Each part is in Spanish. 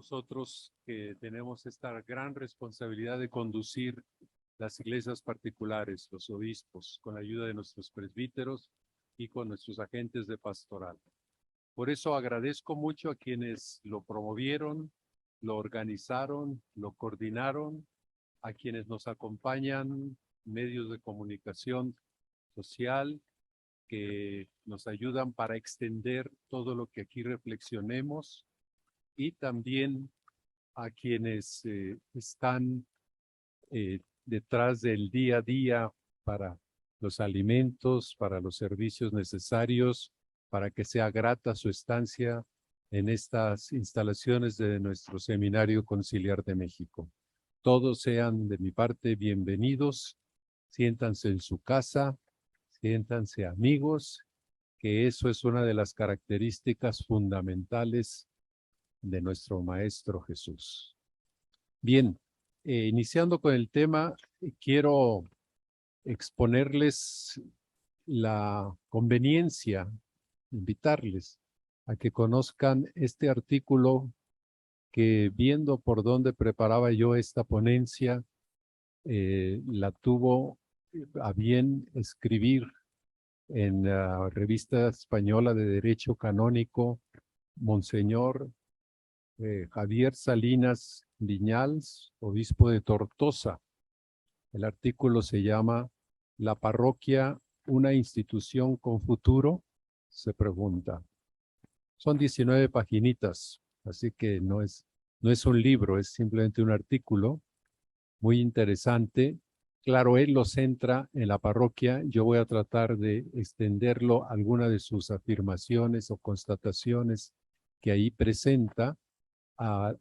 nosotros que tenemos esta gran responsabilidad de conducir las iglesias particulares, los obispos, con la ayuda de nuestros presbíteros y con nuestros agentes de pastoral. Por eso agradezco mucho a quienes lo promovieron, lo organizaron, lo coordinaron, a quienes nos acompañan, medios de comunicación social, que nos ayudan para extender todo lo que aquí reflexionemos, y también a quienes están detrás del día a día para los alimentos, para los servicios necesarios, para que sea grata su estancia en estas instalaciones de nuestro Seminario Conciliar de México. Todos sean de mi parte bienvenidos, siéntanse en su casa, siéntanse amigos, que eso es una de las características fundamentales de nuestro Maestro Jesús. Bien, iniciando con el tema, quiero exponerles la conveniencia, invitarles a que conozcan este artículo que, viendo por dónde preparaba yo esta ponencia, la tuvo a bien escribir en la Revista Española de Derecho Canónico Monseñor Javier Salinas Viñals, obispo de Tortosa. El artículo se llama ¿La parroquia una institución con futuro? Se pregunta. Son 19 paginitas, así que no es un libro, es simplemente un artículo muy interesante. Claro, él lo centra en la parroquia. Yo voy a tratar de extenderlo a alguna de sus afirmaciones o constataciones que ahí presenta a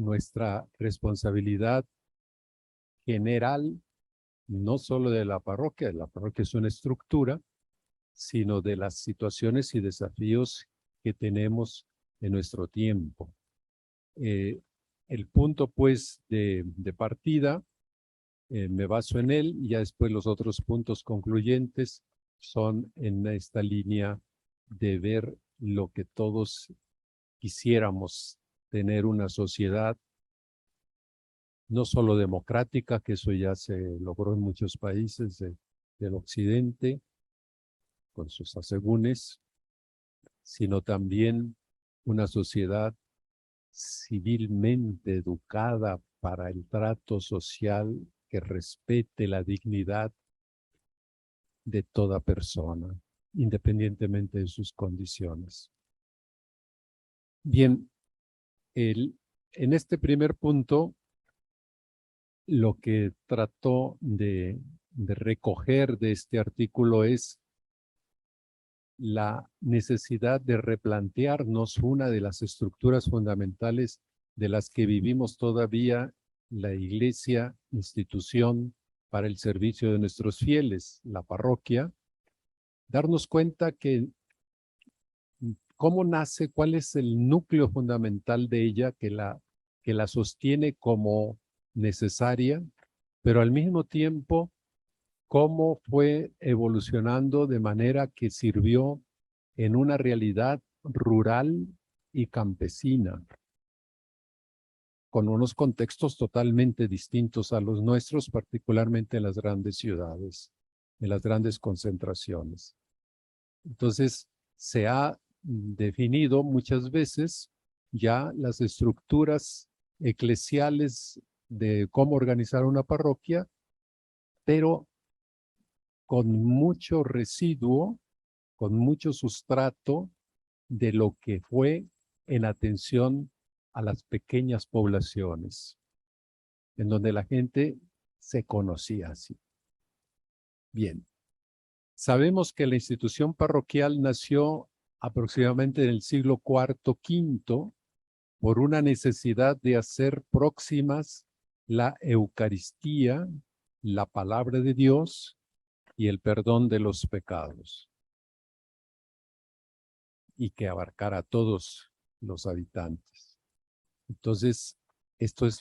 nuestra responsabilidad general, no solo de la parroquia es una estructura, sino de las situaciones y desafíos que tenemos en nuestro tiempo. El punto, pues, de partida, me baso en él, y ya después los otros puntos concluyentes son en esta línea de ver lo que todos quisiéramos: tener una sociedad no solo democrática, que eso ya se logró en muchos países del occidente, con sus asegúnes, sino también una sociedad civilmente educada para el trato social, que respete la dignidad de toda persona, independientemente de sus condiciones. Bien, en este primer punto, lo que trató de recoger de este artículo es la necesidad de replantearnos una de las estructuras fundamentales de las que vivimos todavía la Iglesia, institución para el servicio de nuestros fieles, la parroquia. Darnos cuenta que cómo nace, cuál es el núcleo fundamental de ella que la sostiene como necesaria, pero al mismo tiempo cómo fue evolucionando de manera que sirvió en una realidad rural y campesina, con unos contextos totalmente distintos a los nuestros, particularmente en las grandes ciudades, en las grandes concentraciones. Entonces, se ha definido muchas veces ya las estructuras eclesiales de cómo organizar una parroquia, pero con mucho residuo, con mucho sustrato de lo que fue en atención a las pequeñas poblaciones, en donde la gente se conocía así. Bien, sabemos que la institución parroquial nació aproximadamente en el siglo IV, V, por una necesidad de hacer próximas la Eucaristía, la palabra de Dios y el perdón de los pecados, y que abarcara a todos los habitantes. Entonces, esto es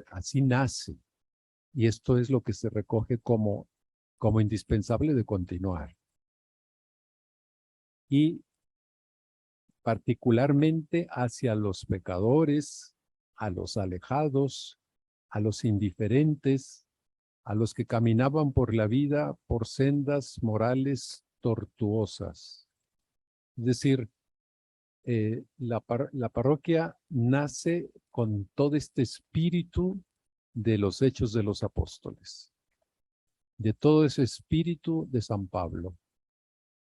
así nace, y esto es lo que se recoge como indispensable de continuar. Y particularmente hacia los pecadores, a los alejados, a los indiferentes, a los que caminaban por la vida por sendas morales tortuosas. Es decir, la parroquia nace con todo este espíritu de los Hechos de los Apóstoles, de todo ese espíritu de San Pablo,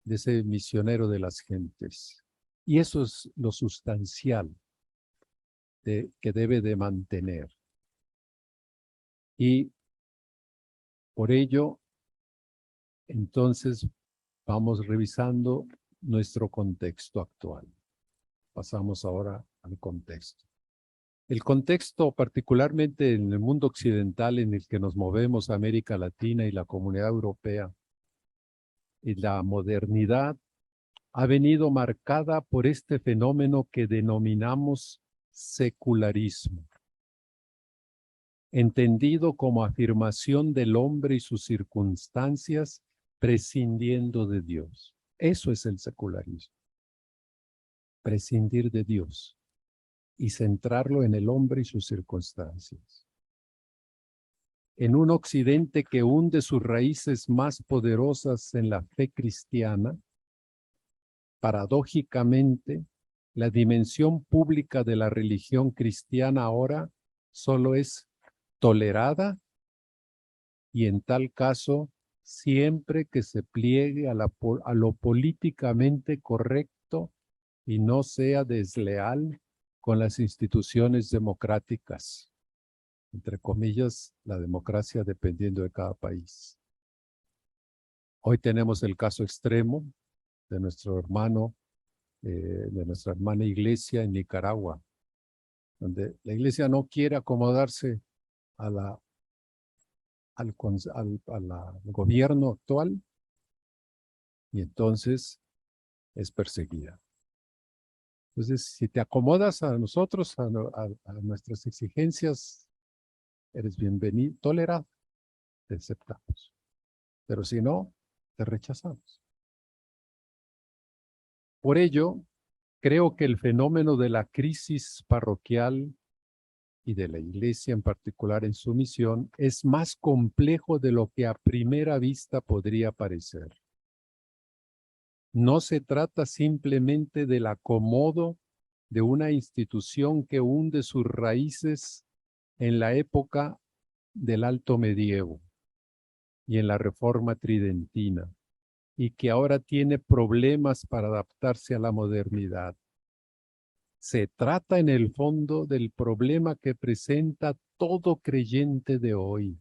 de ese misionero de las gentes. Y eso es lo sustancial que debe de mantener. Y por ello, entonces, vamos revisando nuestro contexto actual. Pasamos ahora al contexto. El contexto, particularmente en el mundo occidental en el que nos movemos, América Latina y la Comunidad Europea, y la modernidad ha venido marcada por este fenómeno que denominamos secularismo, entendido como afirmación del hombre y sus circunstancias prescindiendo de Dios. Eso es el secularismo, prescindir de Dios y centrarlo en el hombre y sus circunstancias. En un occidente que hunde sus raíces más poderosas en la fe cristiana, paradójicamente, la dimensión pública de la religión cristiana ahora solo es tolerada y en tal caso siempre que se pliegue a lo políticamente correcto y no sea desleal con las instituciones democráticas, entre comillas, la democracia dependiendo de cada país. Hoy tenemos el caso extremo de nuestro hermano, de nuestra hermana iglesia en Nicaragua, donde la iglesia no quiere acomodarse al gobierno actual y entonces es perseguida. Entonces, si te acomodas a nosotros, a nuestras exigencias, eres bienvenido, tolerado, te aceptamos. Pero si no, te rechazamos. Por ello, creo que el fenómeno de la crisis parroquial y de la iglesia en particular en su misión es más complejo de lo que a primera vista podría parecer. No se trata simplemente del acomodo de una institución que hunde sus raíces en la época del Alto Medievo y en la Reforma Tridentina, y que ahora tiene problemas para adaptarse a la modernidad. Se trata en el fondo del problema que presenta todo creyente de hoy.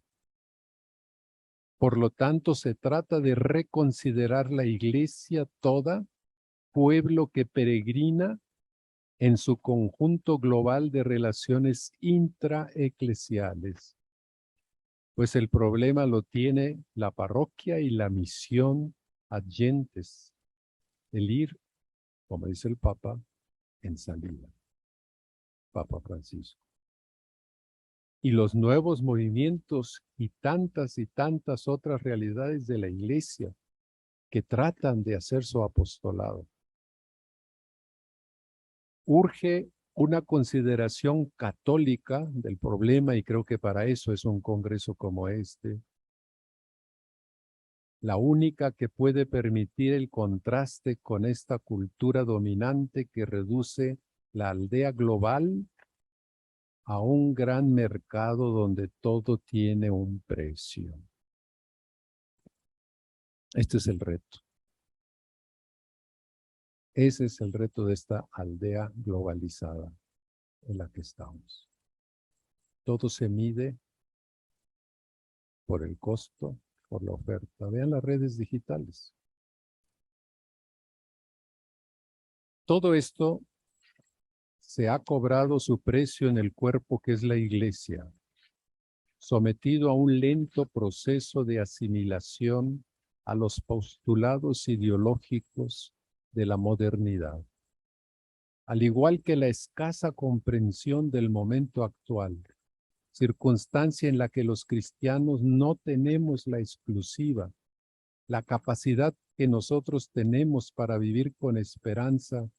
Por lo tanto, se trata de reconsiderar la iglesia toda, pueblo que peregrina en su conjunto global de relaciones intraeclesiales. Pues el problema lo tiene la parroquia y la misión adyentes, el ir, como dice el Papa, en salida, Papa Francisco. Y los nuevos movimientos y tantas otras realidades de la iglesia que tratan de hacer su apostolado. Urge una consideración católica del problema y creo que para eso es un congreso como este. La única que puede permitir el contraste con esta cultura dominante que reduce la aldea global a un gran mercado donde todo tiene un precio. Este es el reto. Ese es el reto de esta aldea globalizada en la que estamos. Todo se mide por el costo, por la oferta. Vean las redes digitales. Todo esto se ha cobrado su precio en el cuerpo que es la iglesia, sometido a un lento proceso de asimilación a los postulados ideológicos de la modernidad. Al igual que la escasa comprensión del momento actual, circunstancia en la que los cristianos no tenemos la exclusiva, la capacidad que nosotros tenemos para vivir con esperanza,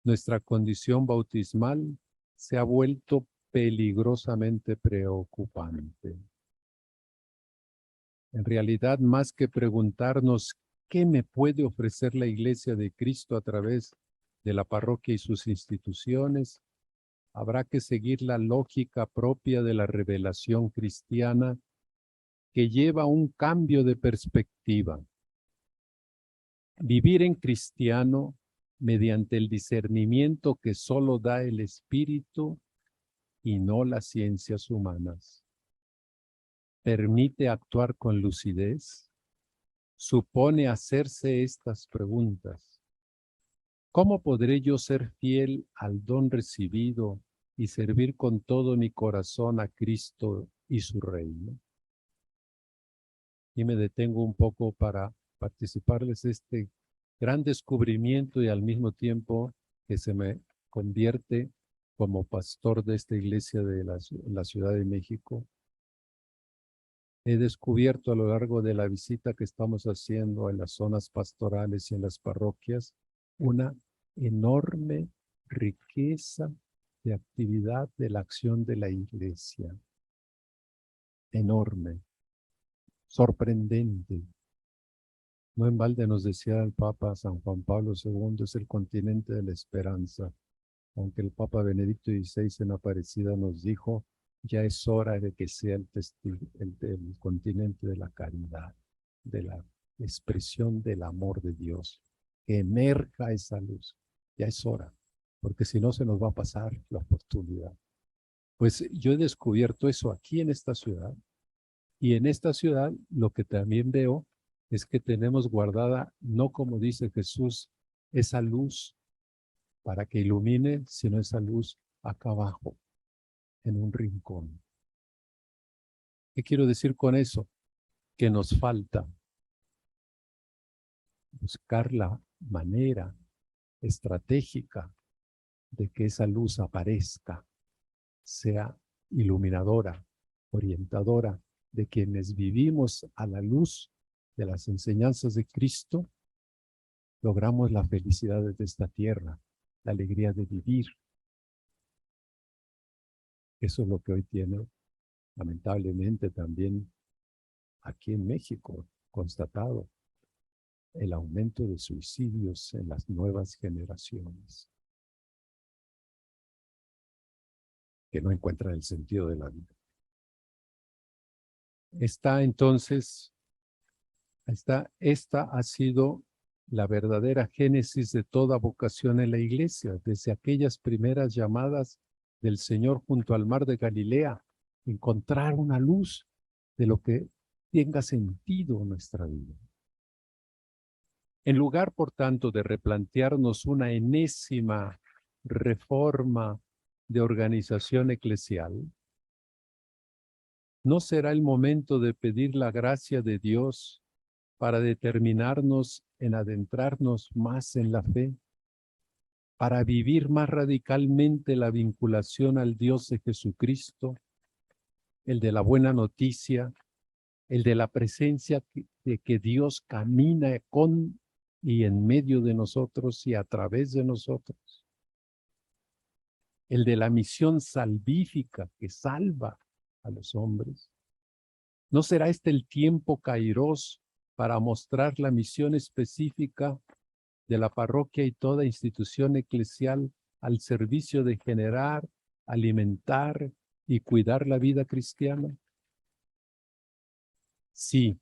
nuestra condición bautismal se ha vuelto peligrosamente preocupante. En realidad, más que preguntarnos qué me puede ofrecer la Iglesia de Cristo a través de la parroquia y sus instituciones, habrá que seguir la lógica propia de la revelación cristiana que lleva a un cambio de perspectiva. Vivir en cristiano mediante el discernimiento que solo da el Espíritu y no las ciencias humanas. Permite actuar con lucidez, supone hacerse estas preguntas. ¿Cómo podré yo ser fiel al don recibido y servir con todo mi corazón a Cristo y su reino? Y me detengo un poco para participarles de este gran descubrimiento y al mismo tiempo que se me convierte como pastor de esta iglesia de la Ciudad de México. He descubierto a lo largo de la visita que estamos haciendo en las zonas pastorales y en las parroquias una enorme riqueza de actividad de la acción de la iglesia. Enorme, sorprendente. No en balde nos decía el Papa San Juan Pablo II, es el continente de la esperanza. Aunque el Papa Benedicto XVI en Aparecida nos dijo, ya es hora de que sea el continente de la caridad, de la expresión del amor de Dios, que emerja esa luz. Ya es hora, porque si no se nos va a pasar la oportunidad. Pues yo he descubierto eso aquí en esta ciudad, y en esta ciudad lo que también veo es que tenemos guardada, no como dice Jesús, esa luz para que ilumine, sino esa luz acá abajo, en un rincón. ¿Qué quiero decir con eso? Que nos falta buscar la manera estratégica de que esa luz aparezca, sea iluminadora, orientadora de quienes vivimos a la luz de las enseñanzas de Cristo, logramos la felicidad de esta tierra, la alegría de vivir. Eso es lo que hoy tiene, lamentablemente, también aquí en México, constatado el aumento de suicidios en las nuevas generaciones, que no encuentran el sentido de la vida. Esta ha sido la verdadera génesis de toda vocación en la iglesia, desde aquellas primeras llamadas del Señor junto al mar de Galilea, encontrar una luz de lo que tenga sentido en nuestra vida. En lugar, por tanto, de replantearnos una enésima reforma de organización eclesial, ¿no será el momento de pedir la gracia de Dios para determinarnos en adentrarnos más en la fe, para vivir más radicalmente la vinculación al Dios de Jesucristo, el de la buena noticia, el de la presencia de que Dios camina con y en medio de nosotros y a través de nosotros, el de la misión salvífica que salva a los hombres? ¿No será este el tiempo kairos para mostrar la misión específica de la parroquia y toda institución eclesial al servicio de generar, alimentar y cuidar la vida cristiana? Sí,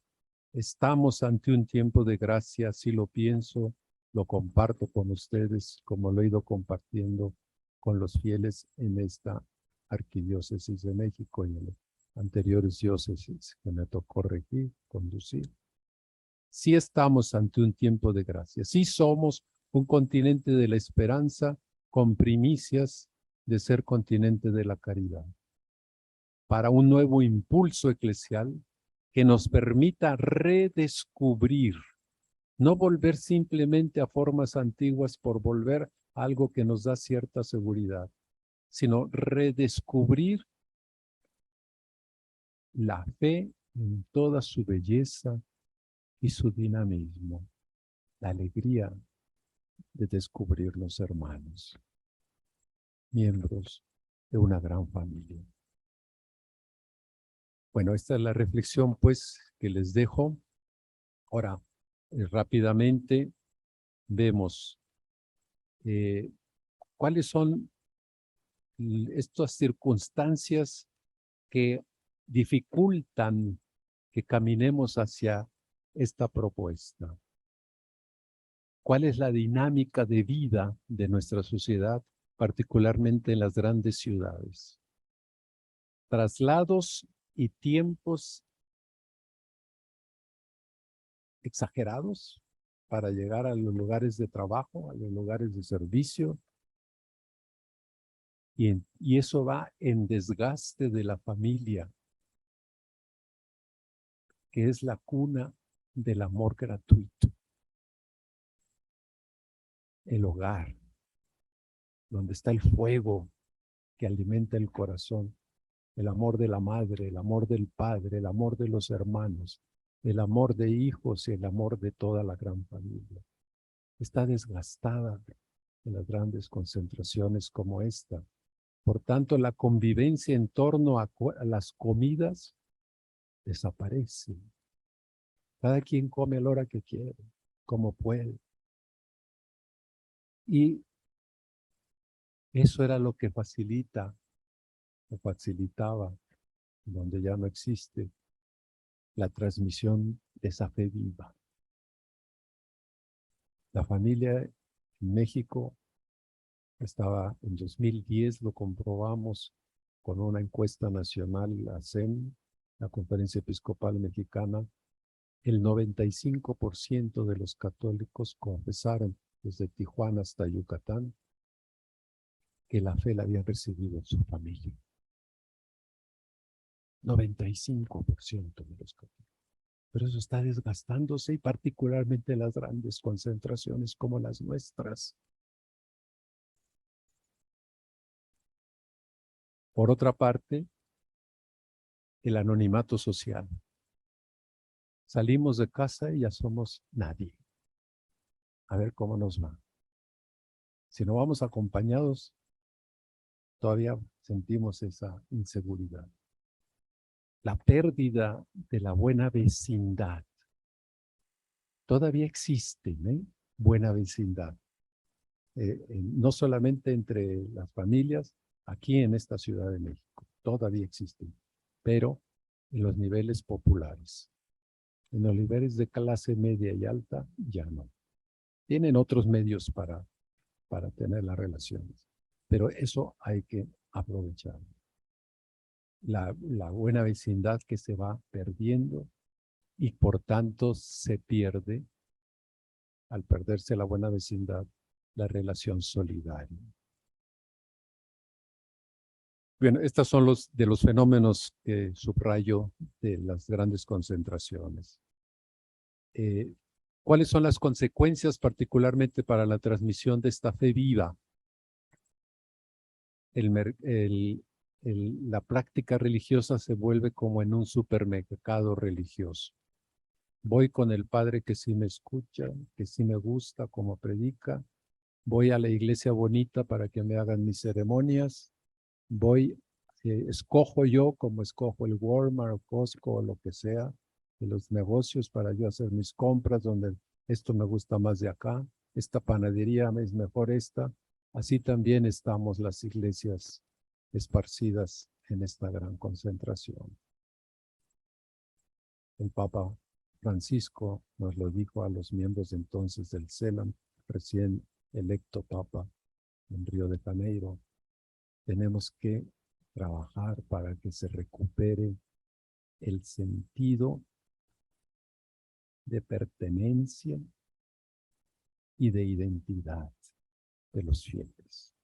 estamos ante un tiempo de gracia, así lo pienso, lo comparto con ustedes, como lo he ido compartiendo con los fieles en esta arquidiócesis de México y en anteriores diócesis que me tocó regir, conducir. Sí estamos ante un tiempo de gracia, sí somos un continente de la esperanza con primicias de ser continente de la caridad, para un nuevo impulso eclesial que nos permita redescubrir, no volver simplemente a formas antiguas por volver a algo que nos da cierta seguridad, sino redescubrir la fe en toda su belleza y su dinamismo, la alegría de descubrir los hermanos, miembros de una gran familia. Bueno, esta es la reflexión, pues, que les dejo. Ahora, rápidamente vemos cuáles son estas circunstancias que dificultan que caminemos hacia esta propuesta. ¿Cuál es la dinámica de vida de nuestra sociedad, particularmente en las grandes ciudades? Traslados y tiempos exagerados para llegar a los lugares de trabajo, a los lugares de servicio, y eso va en desgaste de la familia, que es la cuna del amor gratuito. El hogar, donde está el fuego que alimenta el corazón, el amor de la madre, el amor del padre, el amor de los hermanos, el amor de hijos y el amor de toda la gran familia. Está desgastada en las grandes concentraciones como esta. Por tanto, la convivencia en torno a las comidas desaparece. Cada quien come a la hora que quiere, como puede. Y eso era lo que facilitaba, donde ya no existe, la transmisión de esa fe viva. La familia en México estaba en 2010, lo comprobamos con una encuesta nacional, la CEM, la Conferencia Episcopal Mexicana. El 95% de los católicos confesaron, desde Tijuana hasta Yucatán, que la fe la habían recibido en su familia. 95% de los católicos. Pero eso está desgastándose, y particularmente las grandes concentraciones como las nuestras. Por otra parte, el anonimato social. Salimos de casa y ya somos nadie. A ver cómo nos va. Si no vamos acompañados, todavía sentimos esa inseguridad. La pérdida de la buena vecindad. Todavía existe, buena vecindad. No solamente entre las familias, aquí en esta Ciudad de México, todavía existen, pero en los niveles populares. En los niveles de clase media y alta, ya no. Tienen otros medios para tener las relaciones, pero eso hay que aprovechar. La buena vecindad que se va perdiendo, y por tanto se pierde, al perderse la buena vecindad, la relación solidaria. Bueno, estos son los fenómenos que subrayo de las grandes concentraciones. ¿Cuáles son las consecuencias particularmente para la transmisión de esta fe viva? La práctica religiosa se vuelve como en un supermercado religioso. Voy con el padre que sí me escucha, que sí me gusta como predica. Voy a la iglesia bonita para que me hagan mis ceremonias. Escojo yo como escojo el Walmart o Costco o lo que sea de los negocios para yo hacer mis compras, donde esto me gusta más de acá, esta panadería es mejor esta. Así también estamos las iglesias esparcidas en esta gran concentración. El Papa Francisco nos lo dijo a los miembros entonces del CELAM, recién electo Papa en Río de Janeiro. Tenemos que trabajar para que se recupere el sentido de pertenencia y de identidad de los fieles.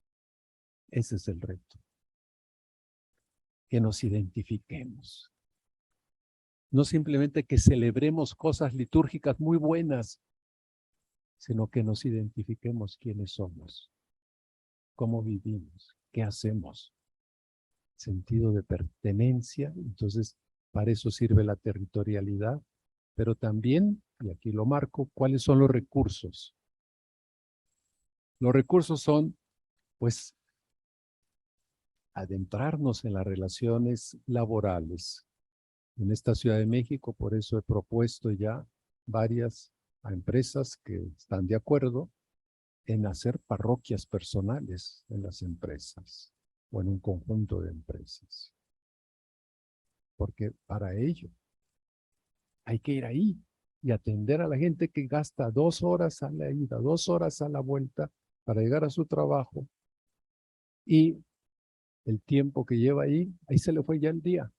Ese es el reto. Que nos identifiquemos. No simplemente que celebremos cosas litúrgicas muy buenas, sino que nos identifiquemos quiénes somos, cómo vivimos, qué hacemos. Sentido de pertenencia. Entonces, para eso sirve la territorialidad, pero también, y aquí lo marco, ¿cuáles son los recursos? Los recursos son, pues, adentrarnos en las relaciones laborales. En esta Ciudad de México, por eso he propuesto ya varias a empresas que están de acuerdo en hacer parroquias personales en las empresas o en un conjunto de empresas. Porque para ello hay que ir ahí y atender a la gente que gasta 2 horas a la ida, 2 horas a la vuelta para llegar a su trabajo, y el tiempo que lleva ahí se le fue ya el día.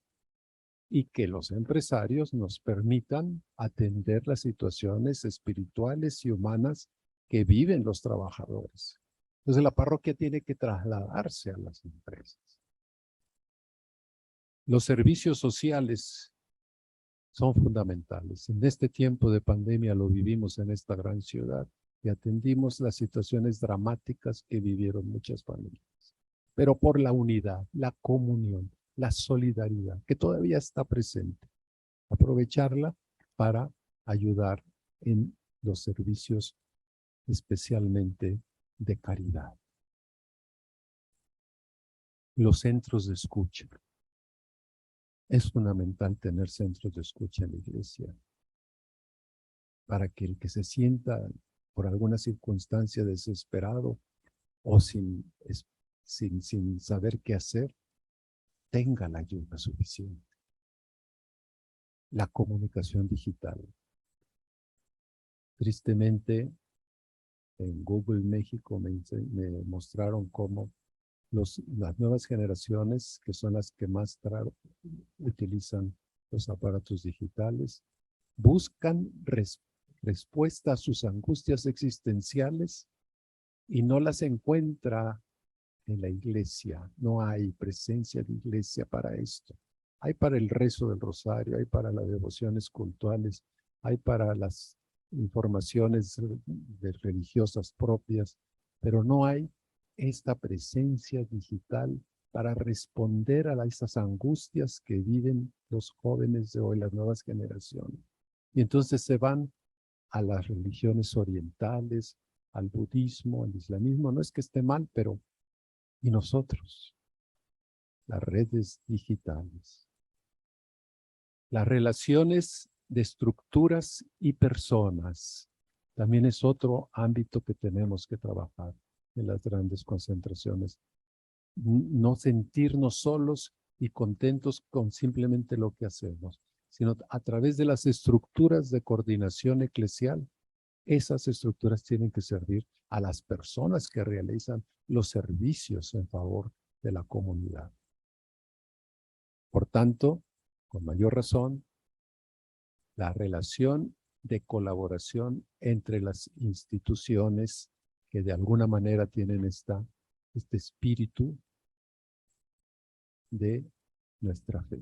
Y que los empresarios nos permitan atender las situaciones espirituales y humanas que viven los trabajadores. Entonces la parroquia tiene que trasladarse a las empresas. Los servicios sociales son fundamentales. En este tiempo de pandemia lo vivimos en esta gran ciudad y atendimos las situaciones dramáticas que vivieron muchas familias. Pero por la unidad, la comunión, la solidaridad, que todavía está presente, aprovecharla para ayudar en los servicios especialmente de caridad. Los centros de escucha. Es fundamental tener centros de escucha en la iglesia para que el que se sienta por alguna circunstancia desesperado o sin saber qué hacer, tenga la ayuda suficiente. La comunicación digital. Tristemente, en Google México me mostraron cómo las nuevas generaciones, que son las que más utilizan los aparatos digitales, buscan respuesta a sus angustias existenciales y no las encuentra en la iglesia. No hay presencia de iglesia para esto. Hay para el rezo del rosario, hay para las devociones cultuales, hay para las informaciones religiosas propias, pero no hay esta presencia digital para responder a esas angustias que viven los jóvenes de hoy, las nuevas generaciones. Y entonces se van a las religiones orientales, al budismo, al islamismo. No es que esté mal, pero ¿y nosotros? Las redes digitales. Las relaciones de estructuras y personas también es otro ámbito que tenemos que trabajar en las grandes concentraciones. No sentirnos solos y contentos con simplemente lo que hacemos, sino a través de las estructuras de coordinación eclesial. Esas estructuras tienen que servir a las personas que realizan los servicios en favor de la comunidad. Por tanto, con mayor razón, la relación de colaboración entre las instituciones que de alguna manera tienen este espíritu de nuestra fe.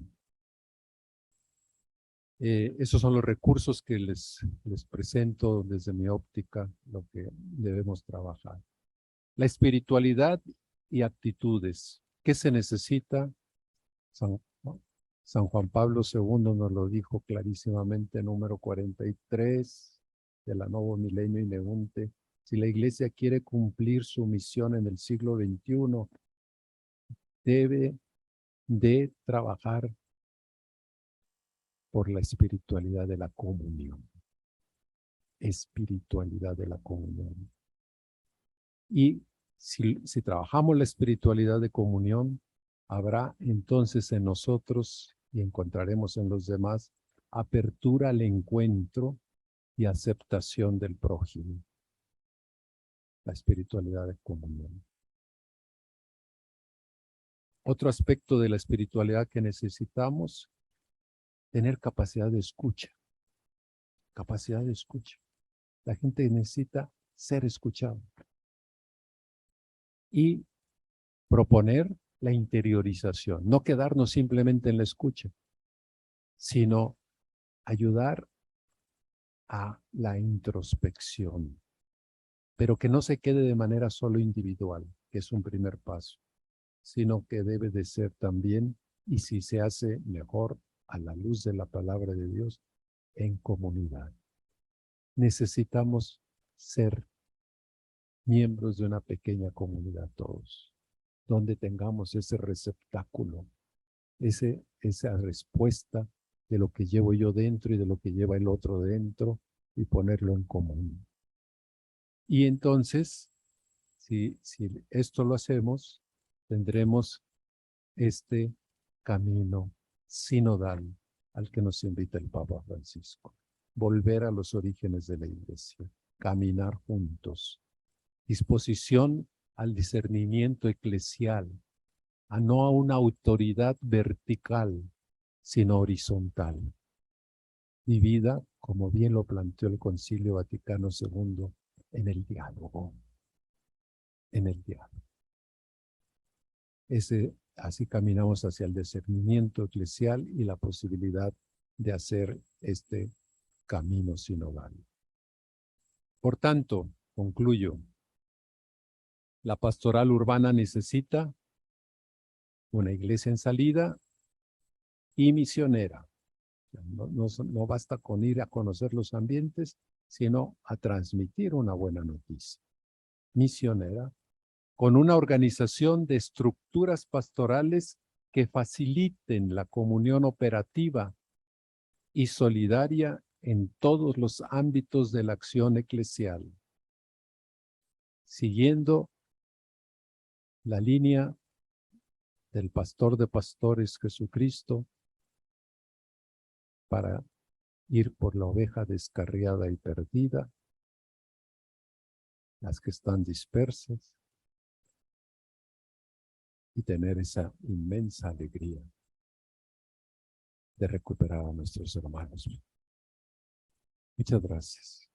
Esos son los recursos que les presento desde mi óptica, lo que debemos trabajar. La espiritualidad y actitudes. ¿Qué se necesita? San Juan Pablo II nos lo dijo clarísimamente, número 43 de la Novo Milenio Ineunte. Si la Iglesia quiere cumplir su misión en el siglo XXI, debe de trabajar por la espiritualidad de la comunión. Espiritualidad de la comunión. Y si trabajamos la espiritualidad de comunión, habrá entonces en nosotros y encontraremos en los demás apertura al encuentro y aceptación del prójimo. La espiritualidad de comunión. Otro aspecto de la espiritualidad que necesitamos, tener capacidad de escucha. Capacidad de escucha. La gente necesita ser escuchado. Y proponer la interiorización, no quedarnos simplemente en la escucha, sino ayudar a la introspección, pero que no se quede de manera solo individual, que es un primer paso, sino que debe de ser también, y si se hace mejor a la luz de la palabra de Dios, en comunidad. Necesitamos ser miembros de una pequeña comunidad todos. donde tengamos ese receptáculo, esa respuesta de lo que llevo yo dentro y de lo que lleva el otro dentro y ponerlo en común. Y entonces, si esto lo hacemos, tendremos este camino sinodal al que nos invita el Papa Francisco. Volver a los orígenes de la Iglesia, caminar juntos, disposición al discernimiento eclesial, no a una autoridad vertical, sino horizontal, vivida, como bien lo planteó el Concilio Vaticano II, en el diálogo, en el diálogo. Así caminamos hacia el discernimiento eclesial y la posibilidad de hacer este camino sinodal. Por tanto, concluyo, la pastoral urbana necesita una iglesia en salida y misionera. No basta con ir a conocer los ambientes, sino a transmitir una buena noticia. Misionera, con una organización de estructuras pastorales que faciliten la comunión operativa y solidaria en todos los ámbitos de la acción eclesial, siguiendo la línea del pastor de pastores Jesucristo para ir por la oveja descarriada y perdida, las que están dispersas, y tener esa inmensa alegría de recuperar a nuestros hermanos. Muchas gracias.